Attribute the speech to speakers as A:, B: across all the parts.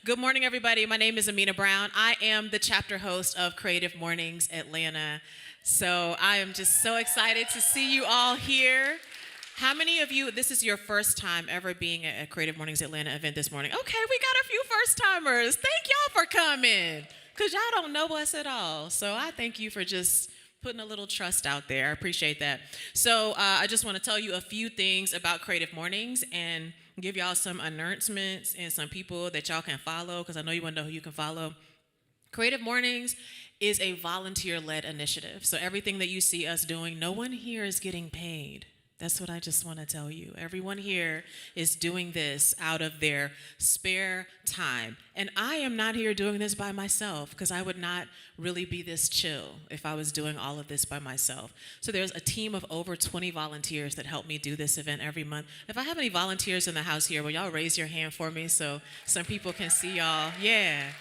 A: Good morning, everybody. My name is Amina Brown. I am the chapter host of Creative Mornings Atlanta. So I am just so excited to see you all here. How many of you, this is your first time ever being at a Creative Mornings Atlanta event this morning? Okay, we got a few first timers. Thank y'all for coming, because y'all don't know us at all. So I thank you for just putting a little trust out there. I appreciate that. So I just want to tell you a few things about Creative Mornings and give y'all some announcements and some people that y'all can follow, because I know you want to know who you can follow. Creative Mornings is a volunteer-led initiative. So everything that you see us doing, no one here is getting paid. That's what I just want to tell you. Everyone here is doing this out of their spare time. And I am not here doing this by myself, because I would not really be this chill if I was doing all of this by myself. So there's a team of over 20 volunteers that help me do this event every month. If I have any volunteers in the house here, will y'all raise your hand for me so some people can see y'all? Yeah.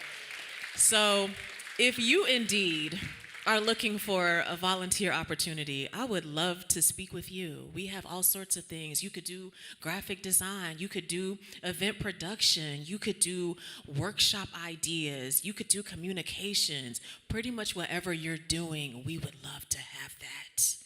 A: So if you indeed are looking for a volunteer opportunity, I would love to speak with you. We have all sorts of things. You could do graphic design, you could do event production, you could do workshop ideas, you could do communications. Pretty much whatever you're doing, we would love to have that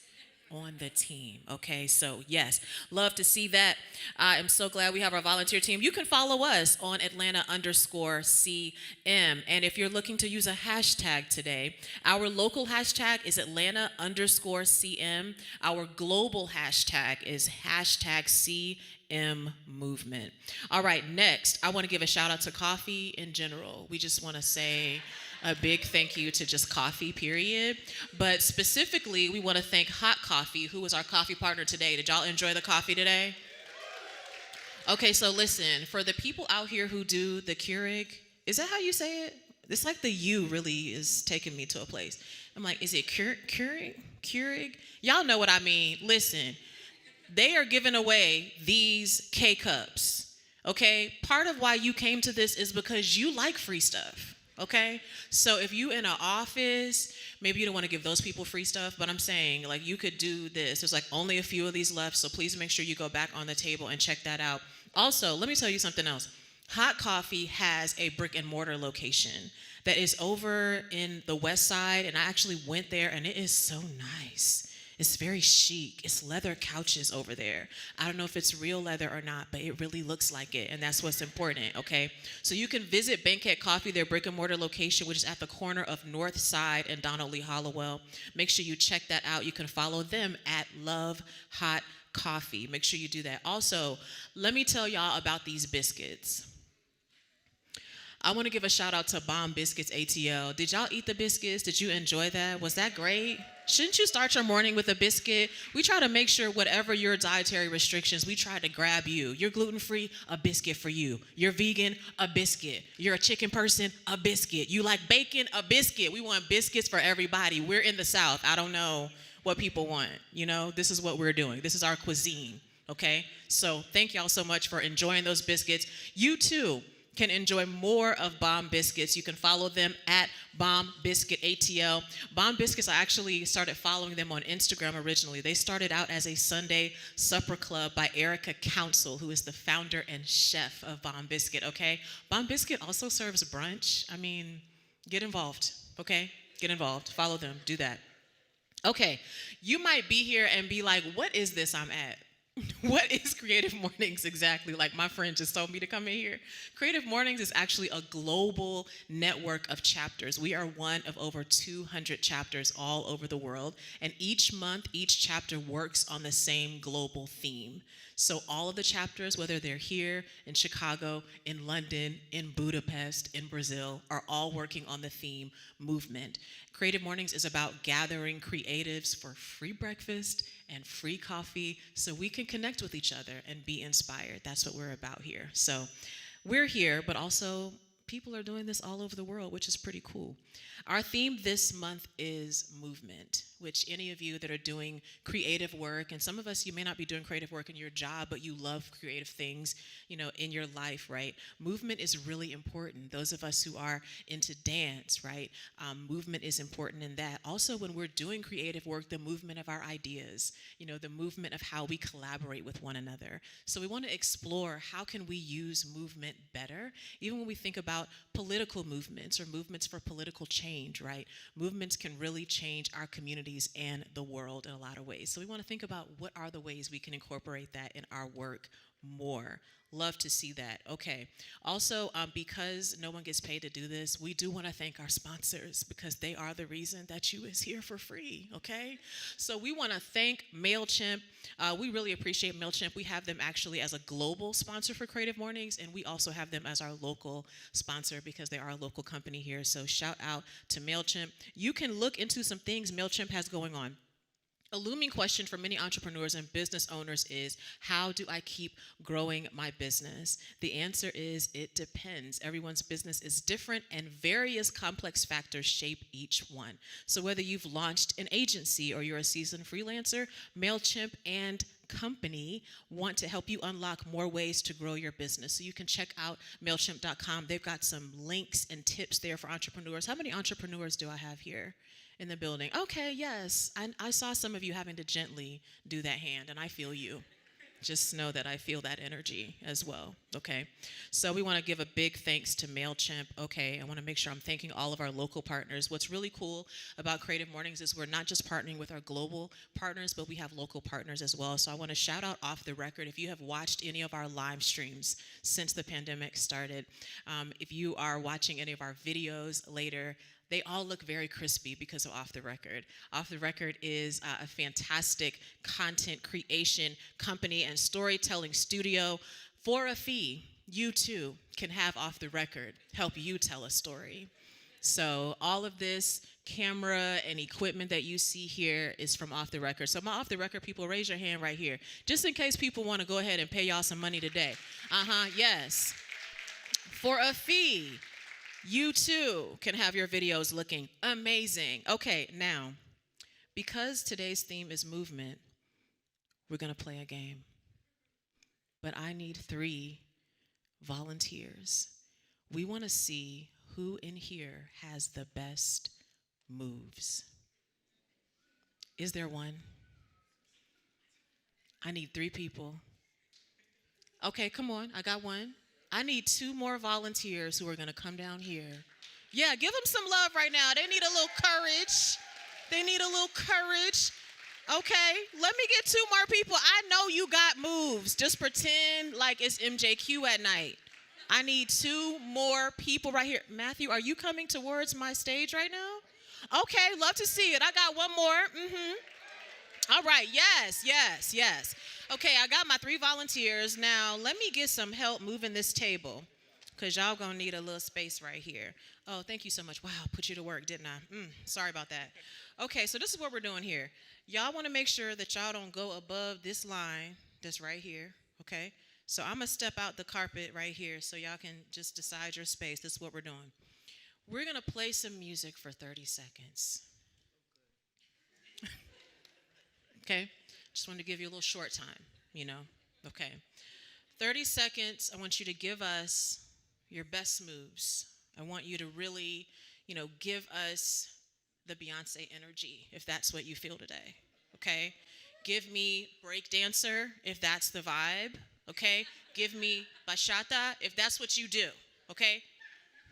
A: on the team. Okay, so yes, love to see that. I am so glad we have our volunteer team. You can follow us on Atlanta_CM. And if you're looking to use a hashtag today, our local hashtag is Atlanta_CM. Our global hashtag is #CM Movement. All right, next, I want to give a shout out to coffee in general. We just want to say a big thank you to just coffee, period. But specifically, we want to thank Hot Coffee, who was our coffee partner today. Did y'all enjoy the coffee today? Okay, so listen, for the people out here who do the Keurig, is that how you say it? It's like the U really is taking me to a place. I'm like, is it Keurig? Y'all know what I mean. Listen, they are giving away these K-Cups, okay? Part of why you came to this is because you like free stuff. Okay, so if you in an office, maybe you don't want to give those people free stuff, but I'm saying, like, you could do this. There's like only a few of these left, so please make sure you go back on the table and check that out. Also, let me tell you something else. Hot Coffee has a brick and mortar location that is over in the west side, and I actually went there, and it is so nice. It's very chic. It's leather couches over there. I don't know if it's real leather or not, but it really looks like it, and that's what's important, okay? So you can visit Bankhead Coffee, their brick and mortar location, which is at the corner of North Side and Donald Lee Hollowell. Make sure you check that out. You can follow them at Love Hot Coffee. Make sure you do that. Also, let me tell y'all about these biscuits. I want to give a shout out to Bomb Biscuits ATL. Did y'all eat the biscuits? Did you enjoy that? Was that great? Shouldn't you start your morning with a biscuit? We try to make sure whatever your dietary restrictions, we try to grab you. You're gluten-free, a biscuit for you. You're vegan, a biscuit. You're a chicken person, a biscuit. You like bacon, a biscuit. We want biscuits for everybody. We're in the South. I don't know what people want. You know, this is what we're doing. This is our cuisine, okay? So thank y'all so much for enjoying those biscuits. You too can enjoy more of Bomb Biscuits. You can follow them at Bomb Biscuit ATL. Bomb Biscuits, I actually started following them on Instagram originally. They started out as a Sunday supper club by Erica Council, who is the founder and chef of Bomb Biscuit, okay? Bomb Biscuit also serves brunch. I mean, get involved, okay? Get involved. Follow them. Do that. Okay, you might be here and be like, what is this I'm at? What is Creative Mornings exactly? Like my friend just told me to come in here. Creative Mornings is actually a global network of chapters. We are one of over 200 chapters all over the world. And each month, each chapter works on the same global theme. So all of the chapters, whether they're here in Chicago, in London, in Budapest, in Brazil, are all working on the theme movement. Creative Mornings is about gathering creatives for free breakfast and free coffee so we can connect with each other and be inspired. That's what we're about here. So we're here, but also people are doing this all over the world, which is pretty cool. Our theme this month is movement. which any of you that are doing creative work, and some of us, you may not be doing creative work in your job, but you love creative things, in your life, right? Movement is really important. Those of us who are into dance, right? Movement is important in that. Also, when we're doing creative work, the movement of our ideas, the movement of how we collaborate with one another. So we want to explore how can we use movement better, even when we think about political movements or movements for political change, right? Movements can really change our communities and the world in a lot of ways. So we want to think about what are the ways we can incorporate that in our work more. Love to see that. Okay. Also, because no one gets paid to do this, we do want to thank our sponsors because they are the reason that you is here for free. Okay. So we want to thank MailChimp. We really appreciate MailChimp. We have them actually as a global sponsor for Creative Mornings, and we also have them as our local sponsor because they are a local company here. So shout out to MailChimp. You can look into some things MailChimp has going on. A looming question for many entrepreneurs and business owners is, how do I keep growing my business? The answer is, it depends. Everyone's business is different and various complex factors shape each one. So whether you've launched an agency or you're a seasoned freelancer, MailChimp and company want to help you unlock more ways to grow your business. So you can check out MailChimp.com. They've got some links and tips there for entrepreneurs. How many entrepreneurs do I have here in the building? Okay, yes. I saw some of you having to gently do that hand, and I feel you. Just know that I feel that energy as well, okay? So we want to give a big thanks to MailChimp. Okay, I want to make sure I'm thanking all of our local partners. What's really cool about Creative Mornings is we're not just partnering with our global partners, but we have local partners as well. So I want to shout out Off the Record. If you have watched any of our live streams since the pandemic started, if you are watching any of our videos later, they all look very crispy because of Off the Record. Off the Record is a fantastic content creation company and storytelling studio. For a fee, you too can have Off the Record help you tell a story. So all of this camera and equipment that you see here is from Off the Record. So my Off the Record people, raise your hand right here, just in case people want to go ahead and pay y'all some money today. Yes. For a fee, you too can have your videos looking amazing. Okay, now, because today's theme is movement, we're going to play a game. But I need 3 volunteers. We want to see who in here has the best moves. Is there one? I need 3 people. Okay, come on. I got one. I need 2 more volunteers who are going to come down here. Yeah, give them some love right now. They need a little courage. Okay, let me get 2 more people. I know you got moves. Just pretend like it's MJQ at night. I need 2 more people right here. Matthew, are you coming towards my stage right now? Okay, love to see it. I got one more. All right, yes. Okay, I got my 3 volunteers. Now, let me get some help moving this table because y'all going to need a little space right here. Oh, thank you so much. Wow, put you to work, didn't I? Sorry about that. Okay, so this is what we're doing here. Y'all want to make sure that y'all don't go above this line that's right here, okay? So I'm going to step out the carpet right here so y'all can just decide your space. This is what we're doing. We're going to play some music for 30 seconds. Okay? Just wanted to give you a little short time, Okay. 30 seconds, I want you to give us your best moves. I want you to really, give us the Beyonce energy, if that's what you feel today, okay? Give me break dancer, if that's the vibe, okay? Give me bachata, if that's what you do, okay?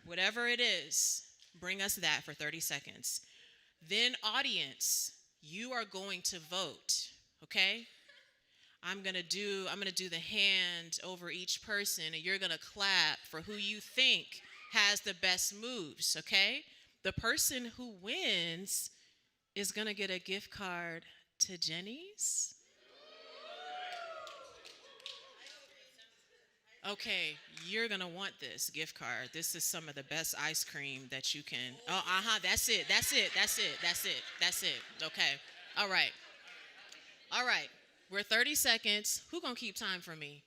A: Whatever it is, bring us that for 30 seconds. Then audience, you are going to vote, okay? I'm gonna do the hand over each person, and you're gonna clap for who you think has the best moves, okay? The person who wins is gonna get a gift card to Jenny's. Okay, you're gonna want this gift card. This is some of the best ice cream that you can. That's it. Okay, all right. We're 30 seconds. Who gonna keep time for me?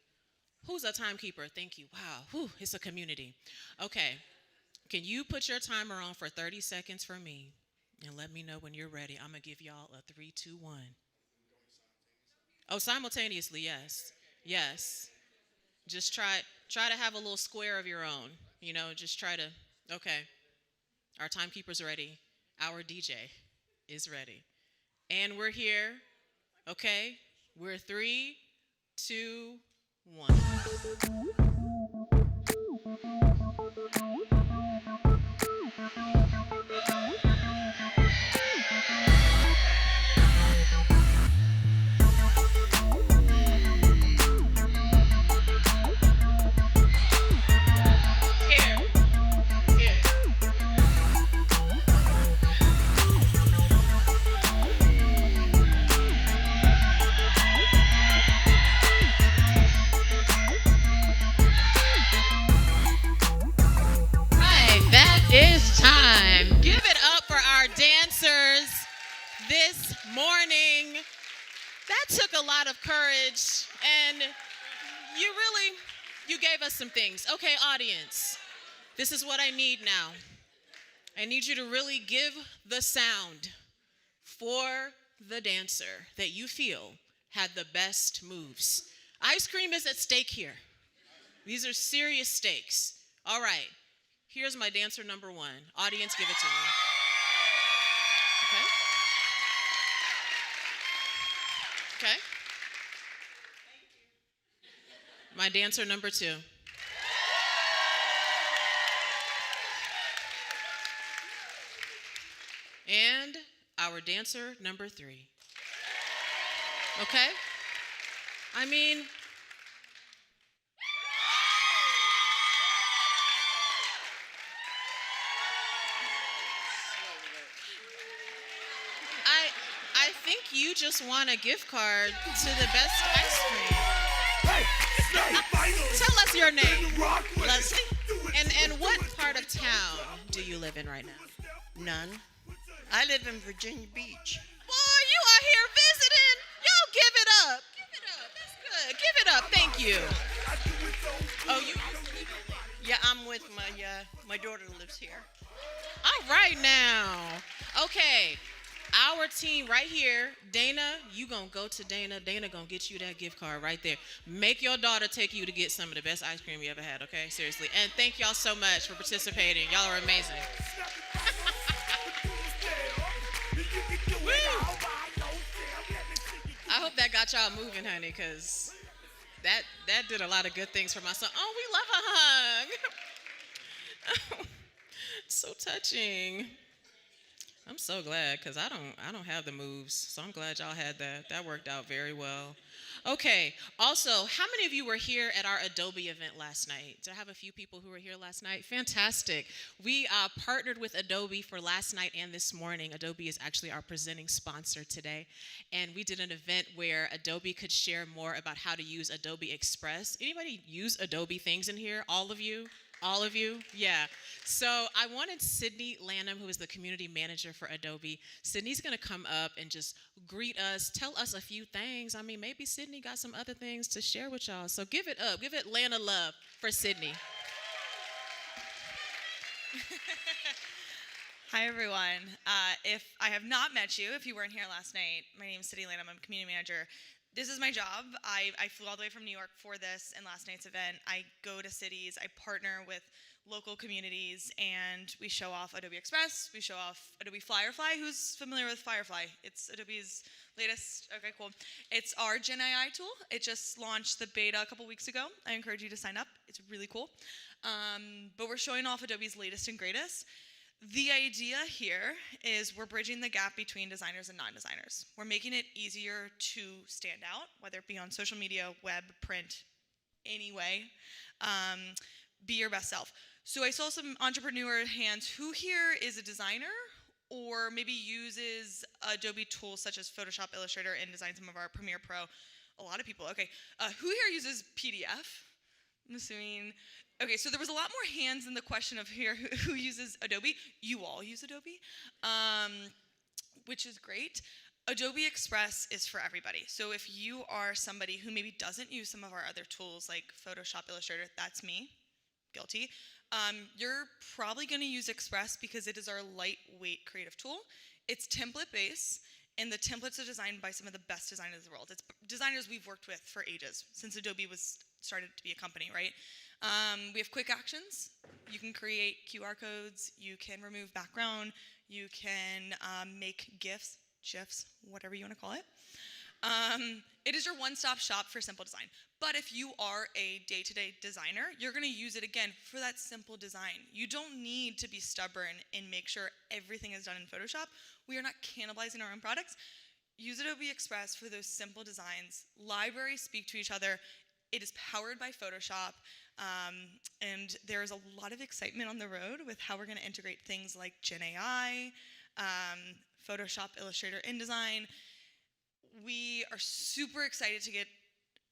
A: Who's a timekeeper? Thank you. Wow, it's a community. Okay, can you put your timer on for 30 seconds for me? And let me know when you're ready. I'm going to give y'all a 3, 2, 1. Oh, simultaneously, yes. Yes. Just try to have a little square of your own. Just try to. Okay. Our timekeeper's ready. Our DJ is ready. And we're here. Okay. We're 3, 2, 1. It's time. Give it up for our dancers this morning. That took a lot of courage, and you gave us some things. Okay, audience, this is what I need now. I need you to really give the sound for the dancer that you feel had the best moves. Ice cream is at stake here. These are serious stakes. All right. Here's my dancer number 1. Audience, give it to me. Okay? Okay. My dancer number 2. And our dancer number 3. Okay? I mean, I think you just won a gift card to the best ice cream. Tell us your name, Leslie. And what part of town do you live in right now?
B: None. I live in Virginia Beach.
A: Boy, you are here visiting. Y'all give it up. Give it up. That's good. Give it up. Thank you. Oh, you also live in Atlanta?
B: Yeah, I'm with my daughter lives here.
A: All right now. Okay. Our team right here, Dana, you gonna go to Dana. Dana gonna get you that gift card right there. Make your daughter take you to get some of the best ice cream you ever had, okay? Seriously. And thank y'all so much for participating. Y'all are amazing. I hope that got y'all moving, honey, because that did a lot of good things for my son. Oh, we love a hug. So touching. I'm so glad because I don't have the moves, so I'm glad y'all had that. That worked out very well. Okay. Also, how many of you were here at our Adobe event last night? Did I have a few people who were here last night? Fantastic. We partnered with Adobe for last night and this morning. Adobe is actually our presenting sponsor today, and we did an event where Adobe could share more about how to use Adobe Express. Anybody use Adobe things in here? All of you? All of you? Yeah. So I wanted Sydney Lanham, who is the community manager for Adobe. Sydney's going to come up and just greet us, tell us a few things. I mean, maybe Sydney got some other things to share with y'all. So give it up. Give Atlanta love for Sydney.
C: Hi, everyone. If I have not met you, if you weren't here last night, my name is Sydney Lanham. I'm a community manager. This is my job. I flew all the way from New York for this and last night's event. I go to cities, I partner with local communities, and we show off Adobe Express. We show off Adobe Firefly. Who's familiar with Firefly? It's Adobe's latest, okay, cool. It's our Gen AI tool. It just launched the beta a couple weeks ago. I encourage you to sign up. It's really cool. But we're showing off Adobe's latest and greatest. The idea here is we're bridging the gap between designers and non-designers. We're making it easier to stand out, whether it be on social media, web, print, any way. Be your best self. So I saw some entrepreneur hands. Who here is a designer or maybe uses Adobe tools such as Photoshop, Illustrator, InDesign, some of our Premiere Pro? A lot of people. Okay. Who here uses PDF? I'm assuming. Okay, so there was a lot more hands in the question of here who uses Adobe. You all use Adobe, which is great. Adobe Express is for everybody. So if you are somebody who maybe doesn't use some of our other tools like Photoshop, Illustrator, that's me. guilty. You're probably going to use Express because it is our lightweight creative tool. It's template-based, and the templates are designed by some of the best designers in the world. It's designers we've worked with for ages, since Adobe was started to be a company, right? We have quick actions. You can create QR codes. You can remove background. You can make GIFs, whatever you want to call it. It is your one-stop shop for simple design. But if you are a day-to-day designer, you're going to use it again for that simple design. You don't need to be stubborn and make sure everything is done in Photoshop. We are not cannibalizing our own products. Use Adobe Express for those simple designs. Libraries speak to each other. It is powered by Photoshop, and there's a lot of excitement on the road with how we're going to integrate things like Gen AI, Photoshop, Illustrator, InDesign. We are super excited to get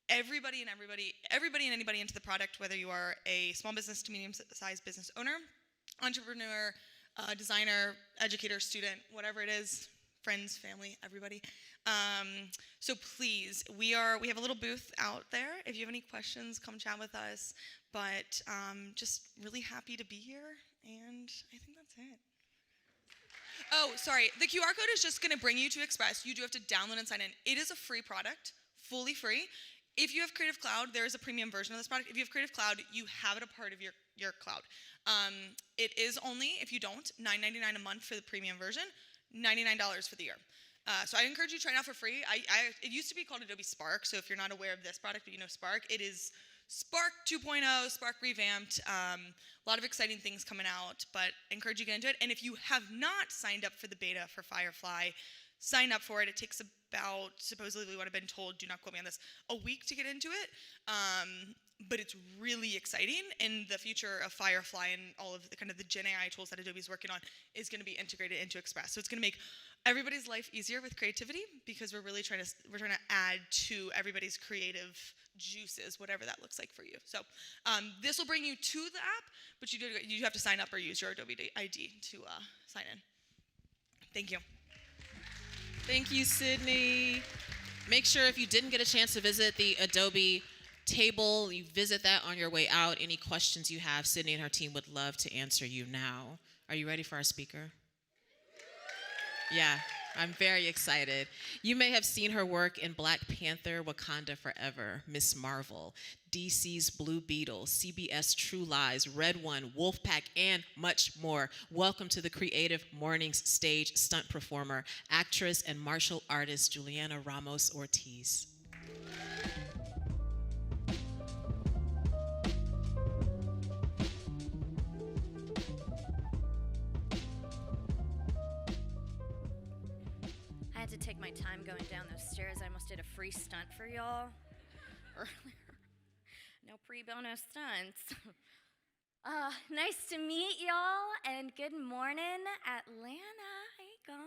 C: everybody and anybody into the product, whether you are a small business to medium-sized business owner, entrepreneur, designer, educator, student, whatever it is, friends, family, everybody. So please, we have a little booth out there. If you have any questions, come chat with us. But just really happy to be here, and I think that's it. Oh, sorry. The QR code is just going to bring you to Express. You do have to download and sign in. It is a free product, fully free. If you have Creative Cloud, there is a premium version of this product. If you have Creative Cloud, you have it a part of your cloud. It is only, if you don't, $9.99 a month for the premium version, $99 for the year. So I encourage you to try it out for free. It used to be called Adobe Spark, so if you're not aware of this product, but you know Spark, it is Spark 2.0, Spark revamped. A lot of exciting things coming out, but I encourage you to get into it. And if you have not signed up for the beta for Firefly, sign up for it. It takes about, supposedly what I've been told, do not quote me on this, a week to get into it. But it's really exciting, and the future of Firefly and all of the kind of the Gen AI tools that Adobe's working on is going to be integrated into Express. So it's going to make everybody's life easier with creativity, because we're trying to add to everybody's creative juices, whatever that looks like for you. So this will bring you to the app, but you have to sign up or use your Adobe ID to sign in. Thank you.
A: Thank you, Sydney. Make sure if you didn't get a chance to visit the Adobe table, you visit that on your way out. Any questions you have, Sydney and her team would love to answer you now. Are you ready for our speaker? Yeah, I'm very excited. You may have seen her work in Black Panther, Wakanda Forever, Miss Marvel, DC's Blue Beetle, CBS True Lies, Red One, Wolfpack, and much more. Welcome to the Creative Mornings stage stunt performer, actress, and martial artist, Jewelianna Ramos-Ortiz.
D: I had to take my time going down those stairs. I almost did a free stunt for y'all earlier. No pre-bonus stunts. Nice to meet y'all, and good morning, Atlanta. Hey, guys.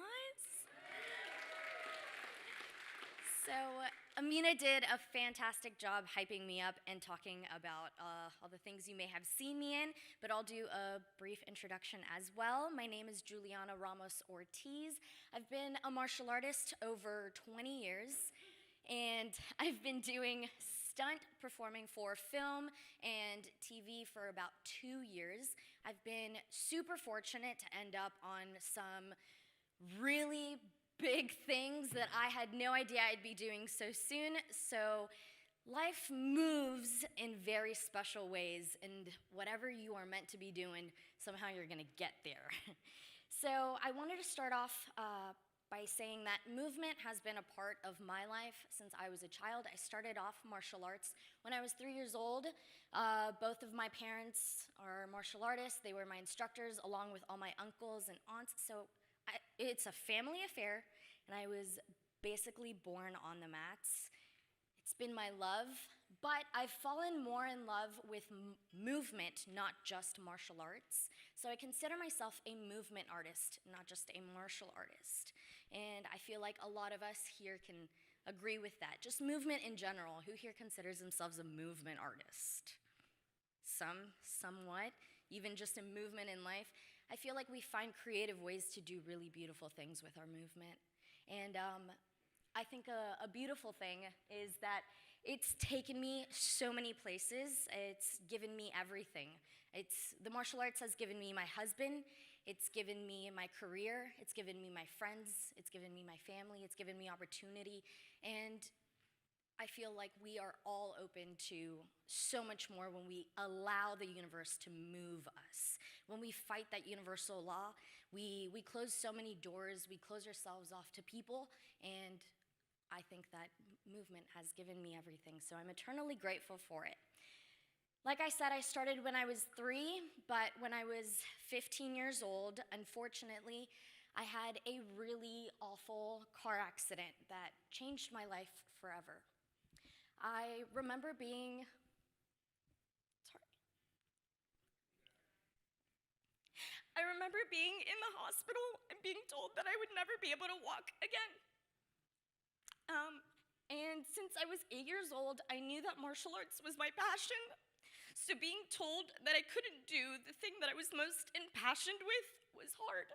D: So Amina did a fantastic job hyping me up and talking about all the things you may have seen me in, but I'll do a brief introduction as well. My name is Jewelianna Ramos-Ortiz. I've been a martial artist over 20 years, and I've been doing stunt performing for film and TV for about 2 years. I've been super fortunate to end up on some really big things that I had no idea I'd be doing so soon. So life moves in very special ways, and whatever you are meant to be doing, somehow you're gonna get there. So I wanted to start off by saying that movement has been a part of my life since I was a child. I started off martial arts when I was 3 years old. Both of my parents are martial artists. They were my instructors, along with all my uncles and aunts. So it's a family affair, and I was basically born on the mats. It's been my love, but I've fallen more in love with movement, not just martial arts. So I consider myself a movement artist, not just a martial artist. And I feel like a lot of us here can agree with that. Just movement in general. Who here considers themselves a movement artist? Somewhat. Even just a movement in life. I feel like we find creative ways to do really beautiful things with our movement. And I think a beautiful thing is that it's taken me so many places. It's given me everything. The martial arts has given me my husband, it's given me my career, it's given me my friends, it's given me my family, it's given me opportunity, and I feel like we are all open to so much more when we allow the universe to move us. When we fight that universal law, we close so many doors, we close ourselves off to people, and I think that movement has given me everything, so I'm eternally grateful for it. Like I said, I started when I was 3, but when I was 15 years old, unfortunately, I had a really awful car accident that changed my life forever. I remember being in the hospital and being told that I would never be able to walk again. And since I was 8 years old, I knew that martial arts was my passion. So being told that I couldn't do the thing that I was most impassioned with was hard.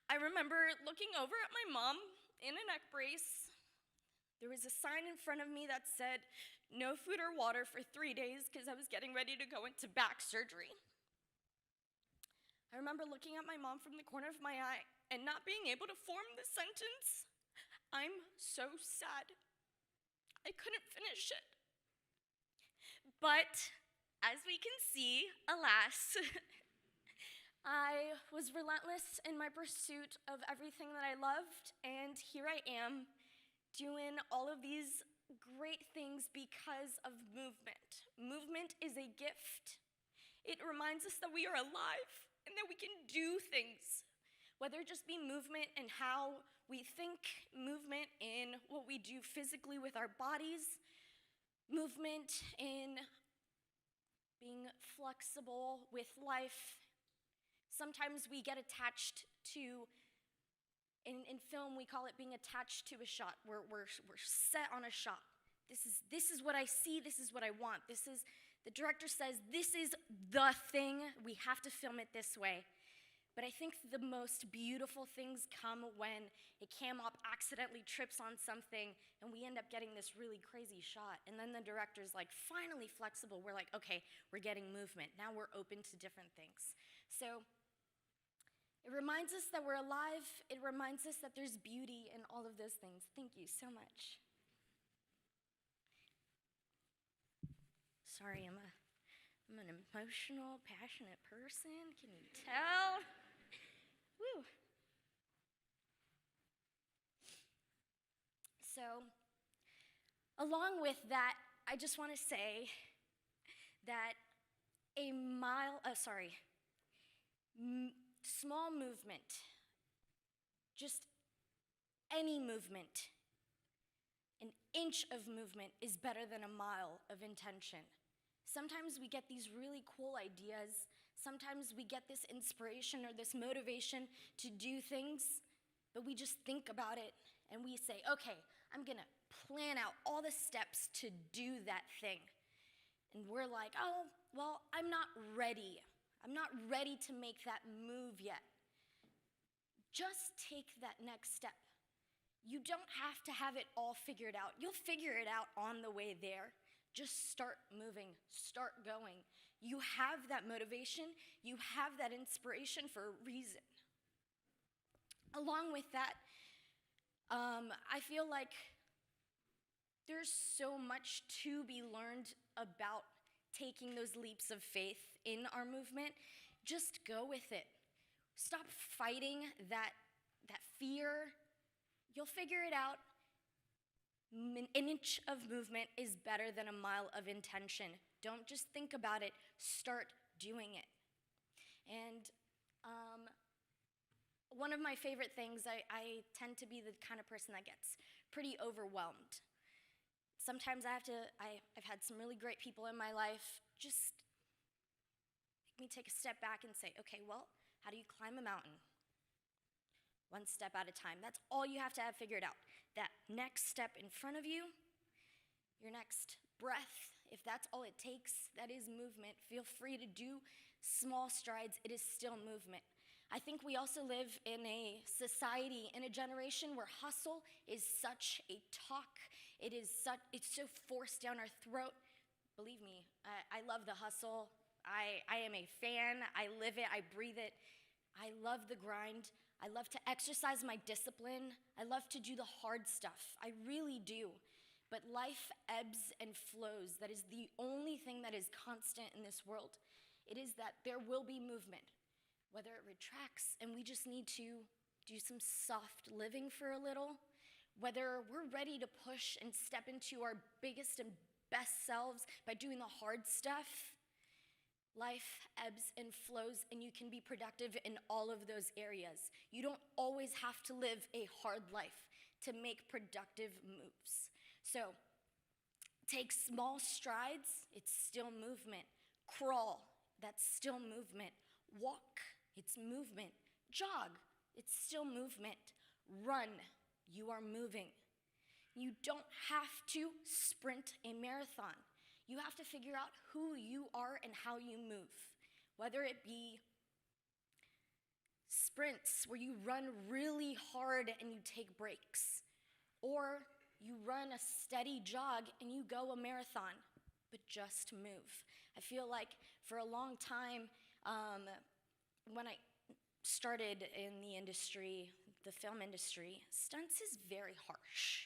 D: I remember looking over at my mom in a neck brace. There was a sign in front of me that said, "No food or water for 3 days," because I was getting ready to go into back surgery. I remember looking at my mom from the corner of my eye and not being able to form the sentence, "I'm so sad." I couldn't finish it. But as we can see, alas, I was relentless in my pursuit of everything that I loved, and here I am doing all of these great things because of movement. Movement is a gift. It reminds us that we are alive and that we can do things, whether it just be movement in how we think, movement in what we do physically with our bodies, movement in being flexible with life. Sometimes we get attached to, in film we call it being attached to a shot. We're set on a shot. This is what I see, this is what I want. The director says, this is the thing, we have to film it this way. But I think the most beautiful things come when a cam op accidentally trips on something and we end up getting this really crazy shot. And then the director's like, finally flexible. We're like, okay, we're getting movement. Now we're open to different things. So it reminds us that we're alive. It reminds us that there's beauty in all of those things. Thank you so much. Sorry, I'm an emotional, passionate person. Can you tell? Woo. So, along with that, I just want to say that small movement, just any movement, an inch of movement is better than a mile of intention. Sometimes we get these really cool ideas. Sometimes we get this inspiration or this motivation to do things, but we just think about it and we say, okay, I'm gonna plan out all the steps to do that thing. And we're like, oh, well, I'm not ready. I'm not ready to make that move yet. Just take that next step. You don't have to have it all figured out. You'll figure it out on the way there. Just start moving, start going. You have that motivation, you have that inspiration for a reason. Along with that, I feel like there's so much to be learned about taking those leaps of faith in our movement. Just go with it. Stop fighting that fear. You'll figure it out. An inch of movement is better than a mile of intention. Don't just think about it, start doing it. And one of my favorite things, I tend to be the kind of person that gets pretty overwhelmed. Sometimes I've had some really great people in my life just make me take a step back and say, okay, well, how do you climb a mountain? One step at a time. That's all you have to have figured out. That next step in front of you, your next breath, if that's all it takes, that is movement. Feel free to do small strides. It is still movement. I think we also live in a society, in a generation where hustle is such a talk. It's so forced down our throat. Believe me, I love the hustle. I am a fan. I live it. I breathe it. I love the grind. I love to exercise my discipline. I love to do the hard stuff. I really do. But life ebbs and flows. That is the only thing that is constant in this world. It is that there will be movement, whether it retracts and we just need to do some soft living for a little, whether we're ready to push and step into our biggest and best selves by doing the hard stuff. Life ebbs and flows, and you can be productive in all of those areas. You don't always have to live a hard life to make productive moves. So, take small strides, it's still movement. Crawl, that's still movement. Walk, it's movement. Jog, it's still movement. Run, you are moving. You don't have to sprint a marathon. You have to figure out who you are and how you move. Whether it be sprints where you run really hard and you take breaks, or you run a steady jog and you go a marathon, but just move. I feel like for a long time, when I started in the industry, the film industry, stunts is very harsh.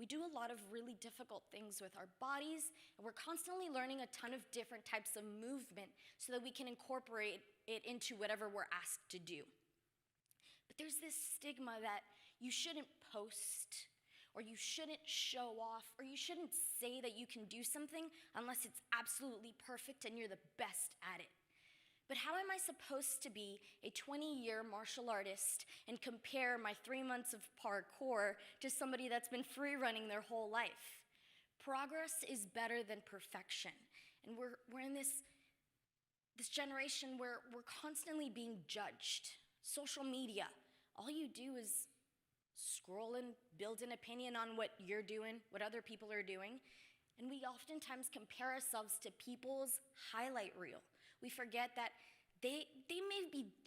D: We do a lot of really difficult things with our bodies, and we're constantly learning a ton of different types of movement so that we can incorporate it into whatever we're asked to do. But there's this stigma that you shouldn't post, or you shouldn't show off, or you shouldn't say that you can do something unless it's absolutely perfect and you're the best at it. But how am I supposed to be a 20-year martial artist and compare my 3 months of parkour to somebody that's been free running their whole life? Progress is better than perfection. And we're in this generation where we're constantly being judged. Social media, all you do is scroll and build an opinion on what you're doing, what other people are doing. And we oftentimes compare ourselves to people's highlight reel. We forget that they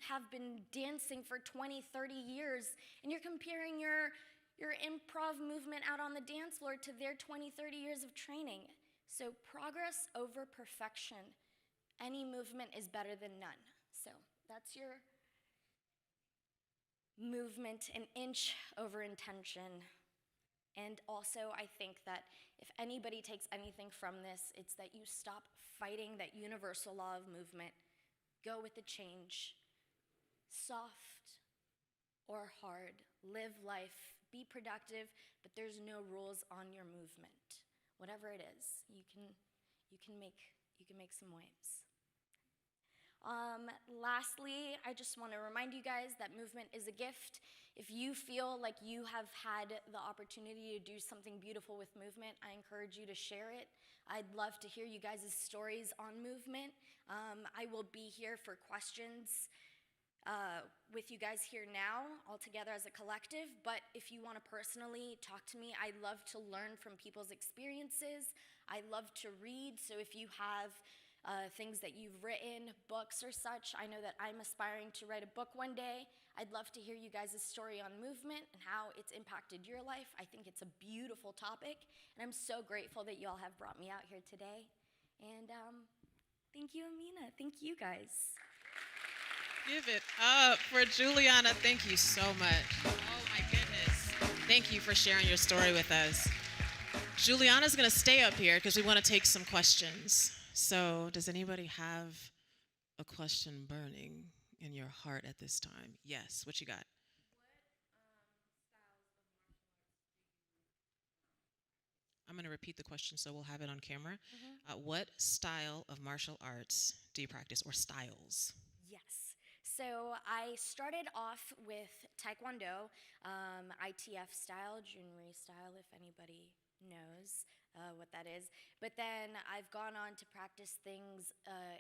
D: have been dancing for 20, 30 years, and you're comparing your improv movement out on the dance floor to their 20, 30 years of training. So progress over perfection. Any movement is better than none. So that's your movement, an inch over intention. And also, I think that if anybody takes anything from this, it's that you stop fighting that universal law of movement. Go with the change. Soft or hard. Live life. Be productive, but there's no rules on your movement. Whatever it is, you can make some waves. Lastly, I just want to remind you guys that movement is a gift. If you feel like you have had the opportunity to do something beautiful with movement, I encourage you to share it. I'd love to hear you guys' stories on movement. I will be here for questions with you guys here now, all together as a collective, but if you want to personally talk to me, I love to learn from people's experiences. I love to read, so if you have things that you've written, books or such. I know that I'm aspiring to write a book one day. I'd love to hear you guys' story on movement and how it's impacted your life. I think it's a beautiful topic, and I'm so grateful that you all have brought me out here today. And thank you, Amina. Thank you, guys.
A: Give it up for Jewelianna. Thank you so much. Oh my goodness. Thank you for sharing your story with us. Jewelianna's going to stay up here because we want to take some questions. So, does anybody have a question burning in your heart at this time? Yes, what you got? I'm going to repeat the question so we'll have it on camera. What style of martial arts do you practice, or styles?
D: Yes. So I started off with Taekwondo, ITF style, Junri style, if anybody knows what that is. But then I've gone on to practice things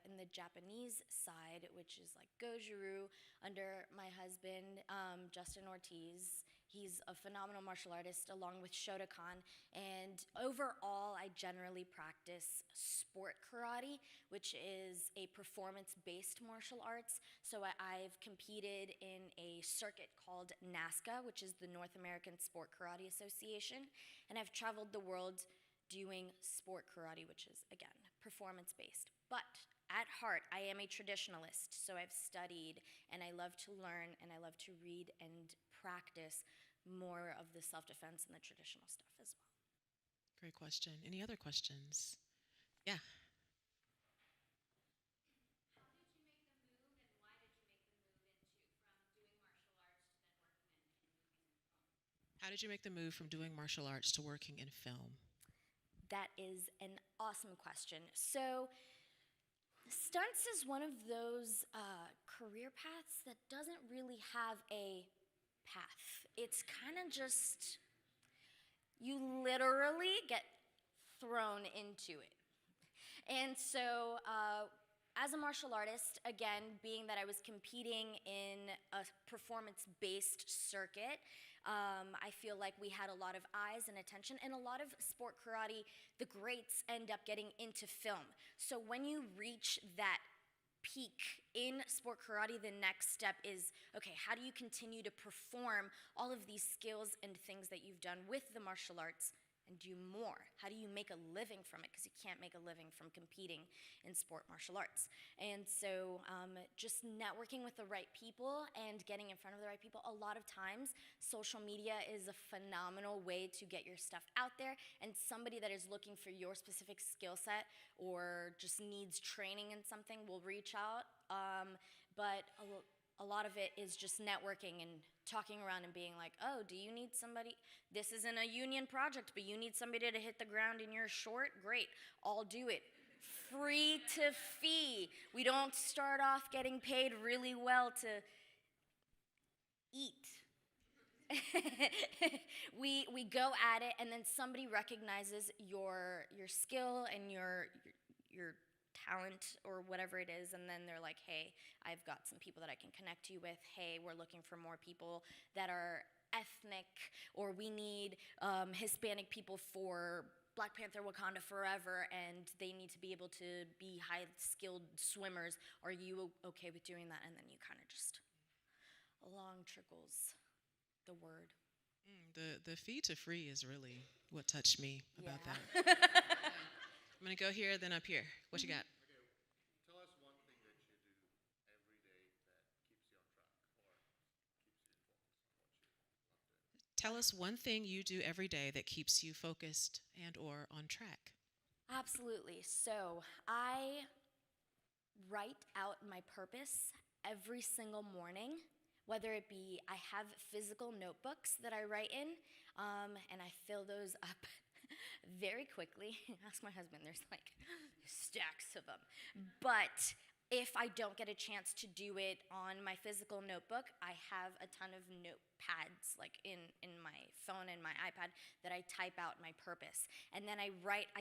D: in the Japanese side, which is like Goju-ryu under my husband, Justin Ortiz. He's a phenomenal martial artist along with Shotokan. And overall, I generally practice sport karate, which is a performance-based martial arts. So I've competed in a circuit called NASCA, which is the North American Sport Karate Association. And I've traveled the world doing sport karate, which is, again, performance-based. But at heart, I am a traditionalist, so I've studied, and I love to learn, and I love to read and practice more of the self-defense and the traditional stuff as well.
A: Great question. Any other questions? Yeah. How did you make the move from doing martial arts to working in film?
D: That is an awesome question. So, stunts is one of those career paths that doesn't really have a path. It's kind of just, you literally get thrown into it. And so, as a martial artist, again, being that I was competing in a performance-based circuit, I feel like we had a lot of eyes and attention, and a lot of sport karate, the greats end up getting into film. So when you reach that peak in sport karate, the next step is, okay, how do you continue to perform all of these skills and things that you've done with the martial arts and do more? How do you make a living from it? Because you can't make a living from competing in sport martial arts. And so just networking with the right people and getting in front of the right people. A lot of times, social media is a phenomenal way to get your stuff out there, and somebody that is looking for your specific skill set or just needs training in something will reach out. But a lot of it is just networking and talking around and being like, oh, do you need somebody? This isn't a union project, but you need somebody to hit the ground in your short? Great, I'll do it. Free to fee. We don't start off getting paid really well to eat. we go at it, and then somebody recognizes your skill and your talent or whatever it is, and then they're like, hey, I've got some people that I can connect you with. Hey, we're looking for more people that are ethnic, or we need Hispanic people for Black Panther Wakanda Forever, and they need to be able to be high-skilled swimmers. Are you okay with doing that? And then you kind of just, along trickles the word.
A: The fee to free is really what touched me about
D: Yeah.
A: that. I'm going to go here, then up here. What you got?
E: Okay, tell us one thing that you do every day that keeps you on track or keeps you focused on what you love doing.
A: Tell us one thing you do every day that keeps you focused and or on track.
D: Absolutely. So I write out my purpose every single morning, whether it be I have physical notebooks that I write in, and I fill those up very quickly. Ask my husband, there's like stacks of them. But if I don't get a chance to do it on my physical notebook, I have a ton of notepads like in my phone and my iPad that I type out my purpose. And then I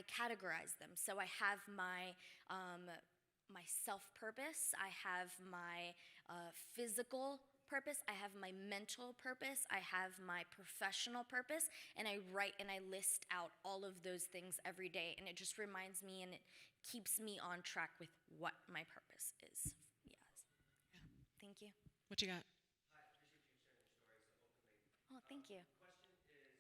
D: categorize them. So I have my self-purpose, I have my physical purpose, I have my mental purpose, I have my professional purpose, and I write and I list out all of those things every day, and it just reminds me and it keeps me on track with what my purpose is. Yes.
A: Yeah.
D: Thank you.
A: What you got?
F: Hi, appreciate you sharing your story so openly.
D: Oh, thank you.
F: Question is,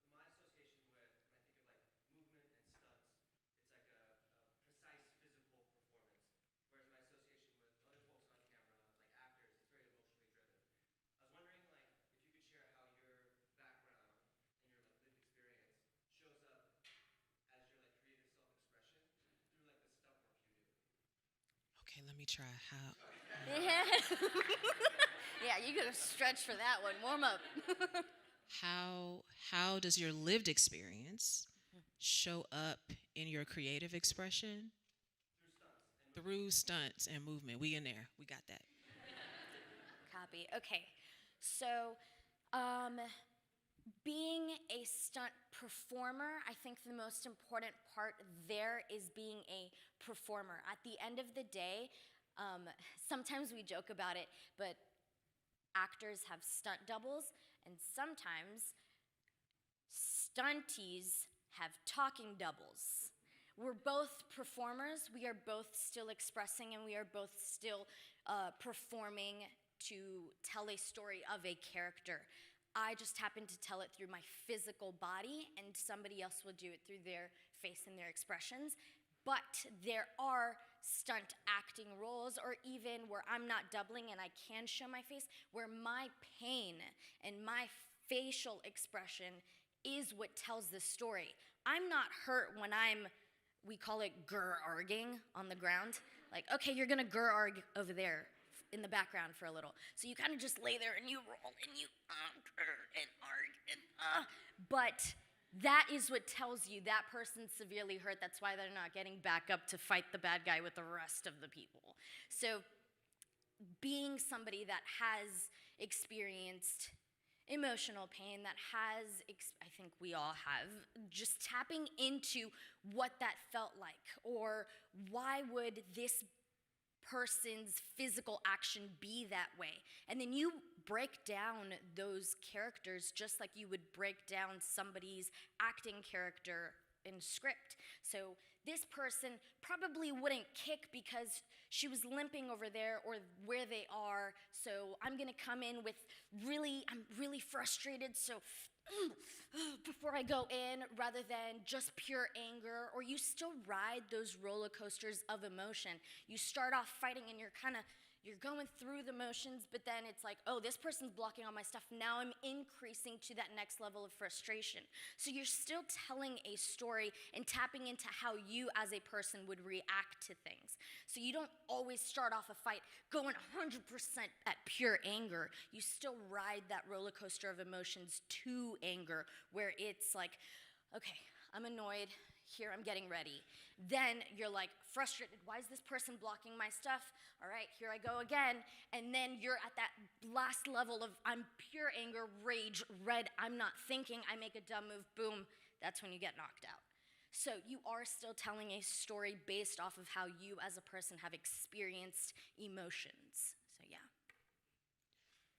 F: my association with, when I think of like movement and stunts, it's like a precise physical performance. Whereas my association with other folks on camera, like actors, it's very emotionally driven. I was wondering like if you could share how your background and your like lived experience shows up as your like creative self-expression through like the stunt work you do.
A: Okay, let me try. How?
D: Yeah. Yeah, you gotta stretch for that one. Warm up.
A: How does your lived experience show up in your creative expression? Through stunts and movement. We in there. We got that.
D: Copy. Okay. So, being a stunt performer, I think the most important part there is being a performer. At the end of the day, sometimes we joke about it, but actors have stunt doubles, And sometimes stunties have talking doubles. We're both performers, we are both still expressing, and we are both still performing to tell a story of a character. I just happen to tell it through my physical body, and somebody else will do it through their face and their expressions. But there are stunt acting roles, or even where I'm not doubling and I can show my face, where my pain and my facial expression is what tells the story. I'm not hurt when we call it grr-arging on the ground. Like, okay, you're gonna grr-arg over there in the background for a little. So you kind of just lay there and you roll and you grr and arg and But that is what tells you that person's severely hurt. That's why they're not getting back up to fight the bad guy with the rest of the people. So being somebody that has experienced emotional pain, that has, I think we all have, just tapping into what that felt like, or why would this person's physical action be that way? And then you break down those characters just like you would break down somebody's acting character in script. So this person probably wouldn't kick because she was limping over there or where they are. So I'm gonna come in with I'm really frustrated, so before I go in, rather than just pure anger. Or you still ride those roller coasters of emotion. You start off fighting and you're going through the motions, but then it's like, oh, this person's blocking all my stuff. Now I'm increasing to that next level of frustration. So you're still telling a story and tapping into how you as a person would react to things. So you don't always start off a fight going 100% at pure anger. You still ride that roller coaster of emotions to anger, where it's like, okay, I'm annoyed. Here, I'm getting ready. Then you're like frustrated. Why is this person blocking my stuff? All right, here I go again. And then you're at that last level of I'm pure anger, rage, red. I'm not thinking. I make a dumb move. Boom. That's when you get knocked out. So you are still telling a story based off of how you as a person have experienced emotions. So yeah.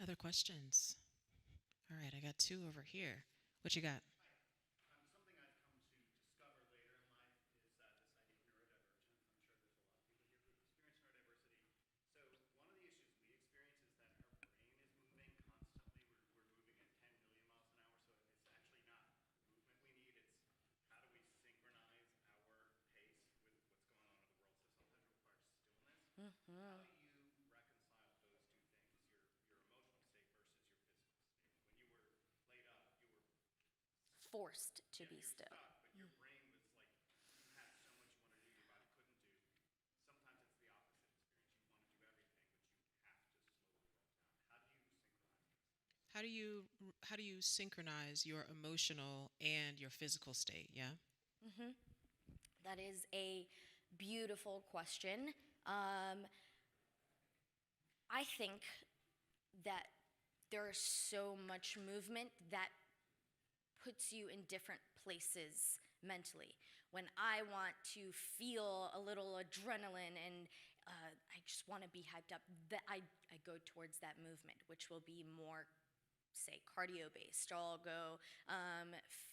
G: Other questions? All right, I got two over here. What you got?
E: Something I've come to discover later in life is this idea of neurodivergence. I'm sure there's a lot of people here who experience neurodiversity. So one of the issues we experience is that our brain is moving constantly. We're moving at 10 million miles an hour, so it's actually not movement we need. It's how do we synchronize our pace with what's going on in the world. So sometimes it requires stillness. How do you reconcile those two things, your emotional state versus your physical state? When you were laid up, you were
D: Forced to be
E: you're
D: still.
E: stuck, but your brain was like, you had so much you wanted to do, your body couldn't do. Sometimes it's the opposite experience. You want to do everything, but you have to slowly walk down.
G: How do you synchronize your emotional and your physical state? Yeah.
D: That is a beautiful question. I think that there is so much movement that puts you in different places mentally. When I want to feel a little adrenaline and I just want to be hyped up, that I go towards that movement, which will be more, say, cardio-based. Or I'll go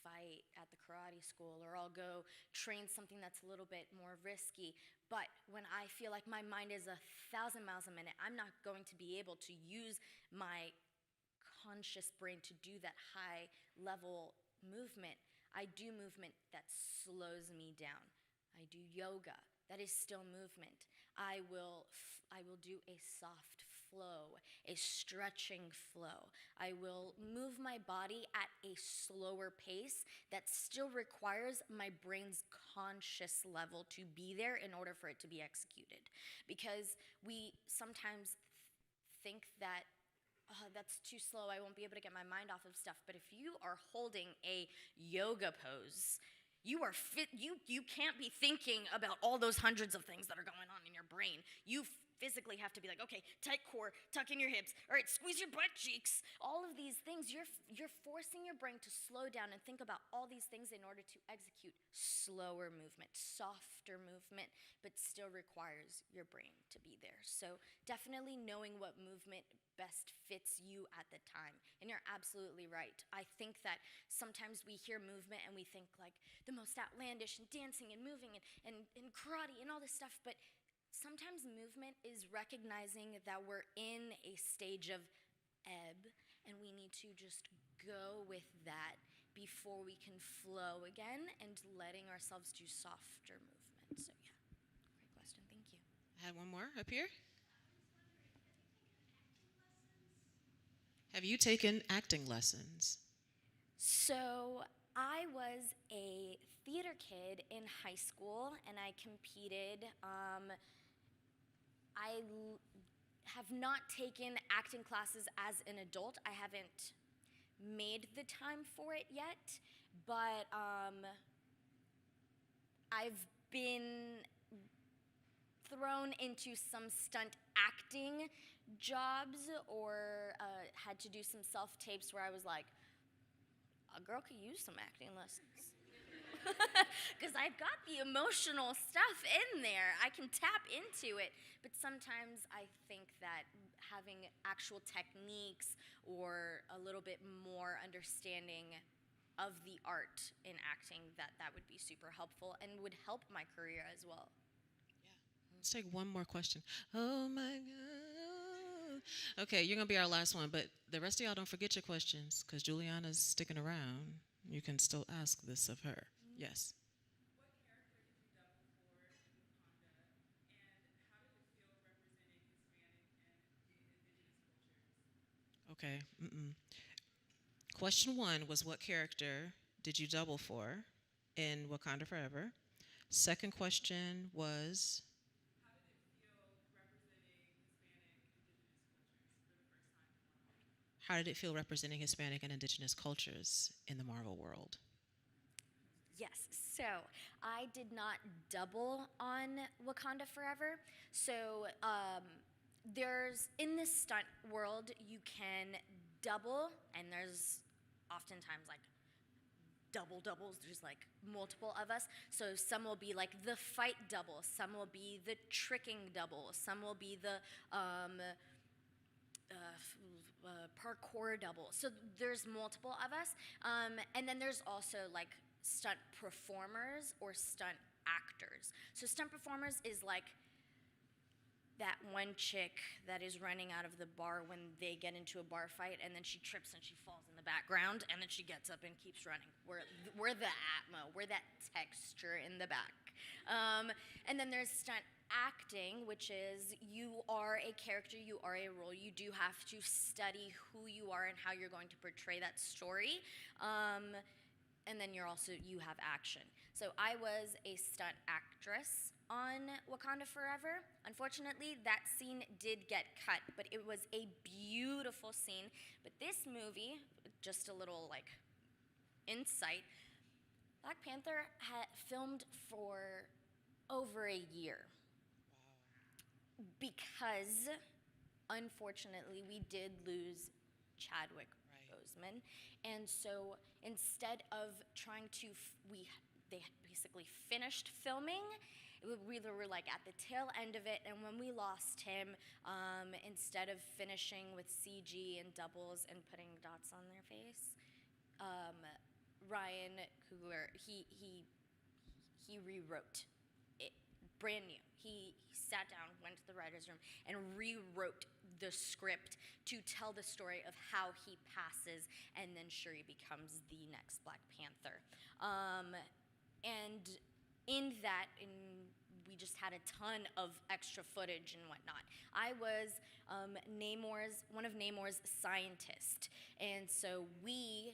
D: fight at the karate school, or I'll go train something that's a little bit more risky. But when I feel like my mind is 1,000 miles a minute, I'm not going to be able to use my conscious brain to do that high level movement. I do movement that slows me down. I do yoga. That is still movement. I will do a soft flow, a stretching flow. I will move my body at a slower pace that still requires my brain's conscious level to be there in order for it to be executed. Because we sometimes think that that's too slow, I won't be able to get my mind off of stuff. But if you are holding a yoga pose, you are fit. You can't be thinking about all those hundreds of things that are going on in your brain. You physically have to be like, okay, tight core, tuck in your hips, all right, squeeze your butt cheeks. All of these things, you're forcing your brain to slow down and think about all these things in order to execute slower movement, softer movement, but still requires your brain to be there. So definitely knowing what movement best fits you at the time. And you're absolutely right. I think that sometimes we hear movement and we think like the most outlandish and dancing and moving and karate and all this stuff, but sometimes movement is recognizing that we're in a stage of ebb and we need to just go with that before we can flow again and letting ourselves do softer movement. So yeah, great question, thank you.
G: I had one more up here. Have you taken acting lessons?
D: So I was a theater kid in high school and I competed. Have not taken acting classes as an adult. I haven't made the time for it yet, but I've been thrown into some stunt acting jobs or had to do some self-tapes where I was like, a girl could use some acting lessons. Because I've got the emotional stuff in there. I can tap into it. But sometimes I think that having actual techniques or a little bit more understanding of the art in acting, that would be super helpful and would help my career as well.
G: Let's take one more question. Oh my God. Okay, you're going to be our last one, but the rest of y'all don't forget your questions because Juliana's sticking around. You can still ask this of her. Yes.
A: What character did you double for in Wakanda, and how did it feel representing Hispanic and indigenous cultures?
G: Okay. Question 1 was what character did you double for in Wakanda Forever? Second question was
A: How did it feel representing Hispanic indigenous cultures for the first time in Marvel?
G: how did it feel representing Hispanic and indigenous cultures in the Marvel world?
D: Yes, so I did not double on Wakanda Forever. So there's, in this stunt world, you can double, and there's oftentimes like doubles, there's like multiple of us. So some will be like the fight double, some will be the tricking double, some will be the parkour double. So there's multiple of us. And then there's also like stunt performers or stunt actors. So stunt performers is like that one chick that is running out of the bar when they get into a bar fight and then she trips and she falls in the background and then she gets up and keeps running. We're the atmo, we're that texture in the back. And then there's stunt acting, which is you are a character, you are a role. You do have to study who you are and how you're going to portray that story. And then you have action. So I was a stunt actress on Wakanda Forever. Unfortunately, that scene did get cut, but it was a beautiful scene. But this movie, just a little like insight, Black Panther had filmed for over a year. Wow. Because unfortunately we did lose Chadwick Boseman, and so instead of trying to, they had basically finished filming. We were like at the tail end of it, and when we lost him, instead of finishing with CG and doubles and putting dots on their face, Ryan Coogler, he rewrote it brand new. He sat down, went to the writer's room, and rewrote the script to tell the story of how he passes, and then Shuri becomes the next Black Panther. And in that, we just had a ton of extra footage and whatnot. I was one of Namor's scientists, and so we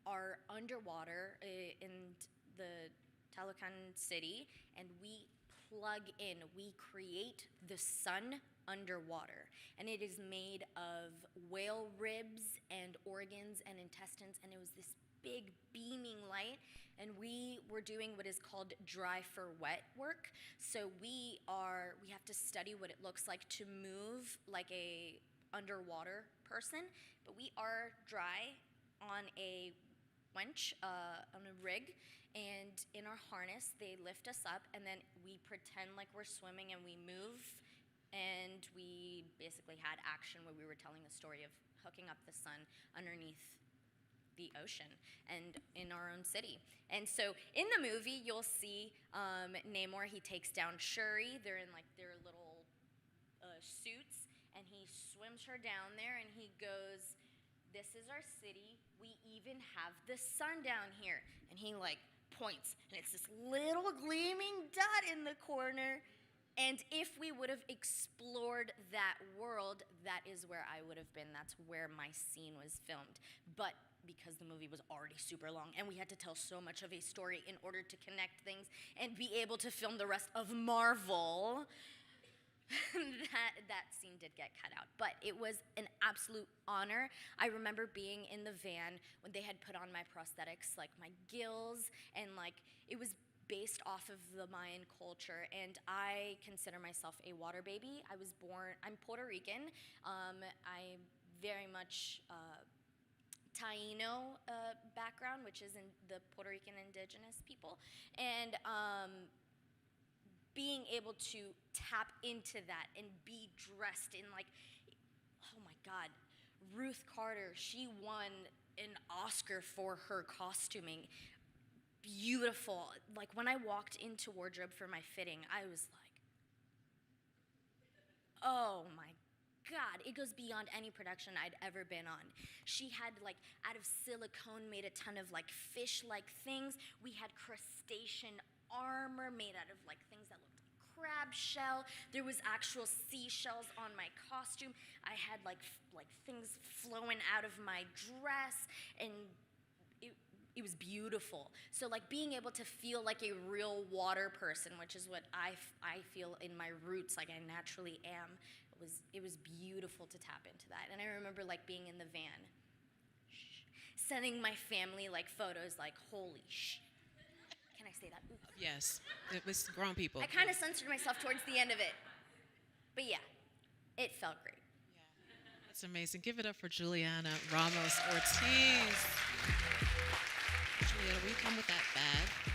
D: are underwater in the Talocan City, and we plug in, we create the sun underwater, and it is made of whale ribs and organs and intestines, and it was this big beaming light, and we were doing what is called dry for wet work. So we have to study what it looks like to move like a underwater person, but we are dry on a winch, on a rig, and in our harness they lift us up, and then we pretend like we're swimming and we move and we basically had action where we were telling the story of hooking up the sun underneath the ocean and in our own city. And so in the movie, you'll see Namor, he takes down Shuri. They're in like their little suits, and he swims her down there, and he goes, "This is our city. We even have the sun down here." And he like points, and it's this little gleaming dot in the corner. And if we would have explored that world, that is where I would have been. That's where my scene was filmed. But because the movie was already super long and we had to tell so much of a story in order to connect things and be able to film the rest of Marvel, that scene did get cut out. But it was an absolute honor. I remember being in the van when they had put on my prosthetics, like my gills, and like it was based off of the Mayan culture, and I consider myself a water baby. I'm Puerto Rican. I very much Taino background, which is in the Puerto Rican indigenous people, and being able to tap into that and be dressed in like, oh my God, Ruth Carter, she won an Oscar for her costuming. Beautiful. Like when I walked into wardrobe for my fitting, I was like, oh my God, it goes beyond any production I'd ever been on. She had like out of silicone made a ton of like fish-like things. We had crustacean armor made out of like things that looked like crab shell. There was actual seashells on my costume. I had like things flowing out of my dress, and it was beautiful. So like being able to feel like a real water person, which is what I feel in my roots, like I naturally am, it was beautiful to tap into that. And I remember like being in the van, sending my family like photos like, holy shit. Can I say that? Oops.
G: Yes, it was grown people.
D: I kind of censored myself towards the end of it. But yeah, it felt great.
G: That's amazing. Give it up for Jewelianna Ramos-Ortiz. Juliana, will you come with that bag?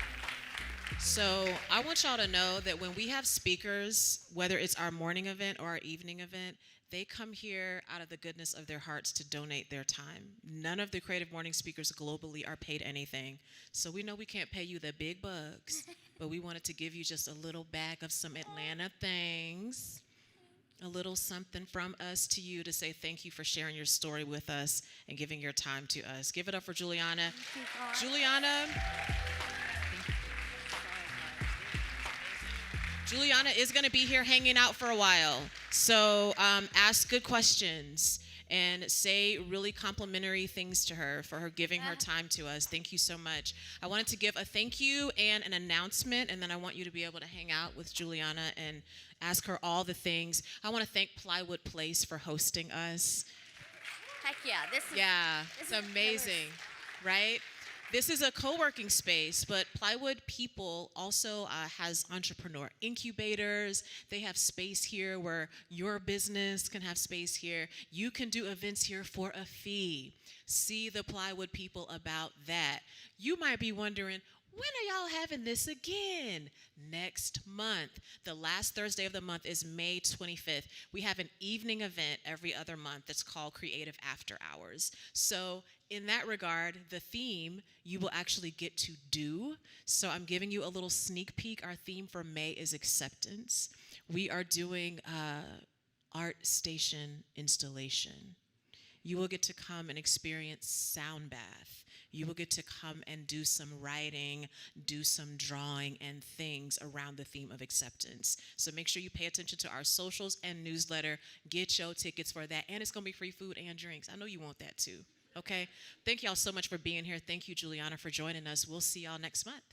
G: So I want y'all to know that when we have speakers, whether it's our morning event or our evening event, they come here out of the goodness of their hearts to donate their time. None of the Creative Morning speakers globally are paid anything. So we know we can't pay you the big bucks, but we wanted to give you just a little bag of some Atlanta things, a little something from us to you to say thank you for sharing your story with us and giving your time to us. Give it up for Jewelianna. Jewelianna is going to be here hanging out for a while. So ask good questions and say really complimentary things to her for her giving her time to us. Thank you so much. I wanted to give a thank you and an announcement, and then I want you to be able to hang out with Jewelianna and ask her all the things. I want to thank Plywood Place for hosting us.
D: Heck yeah, this
G: It's
D: is
G: amazing, right? This is a co-working space, but Plywood People also has entrepreneur incubators. They have space here where your business can have space here. You can do events here for a fee. See the Plywood People about that. You might be wondering, when are y'all having this again? Next month. The last Thursday of the month is May 25th. We have an evening event every other month that's called Creative After Hours. So in that regard, the theme you will actually get to do. So I'm giving you a little sneak peek. Our theme for May is acceptance. We are doing art station installation. You will get to come and experience sound bath. You will get to come and do some writing, do some drawing and things around the theme of acceptance. So make sure you pay attention to our socials and newsletter. Get your tickets for that. And it's going to be free food and drinks. I know you want that too. Okay? Thank y'all so much for being here. Thank you, Jewelianna, for joining us. We'll see y'all next month.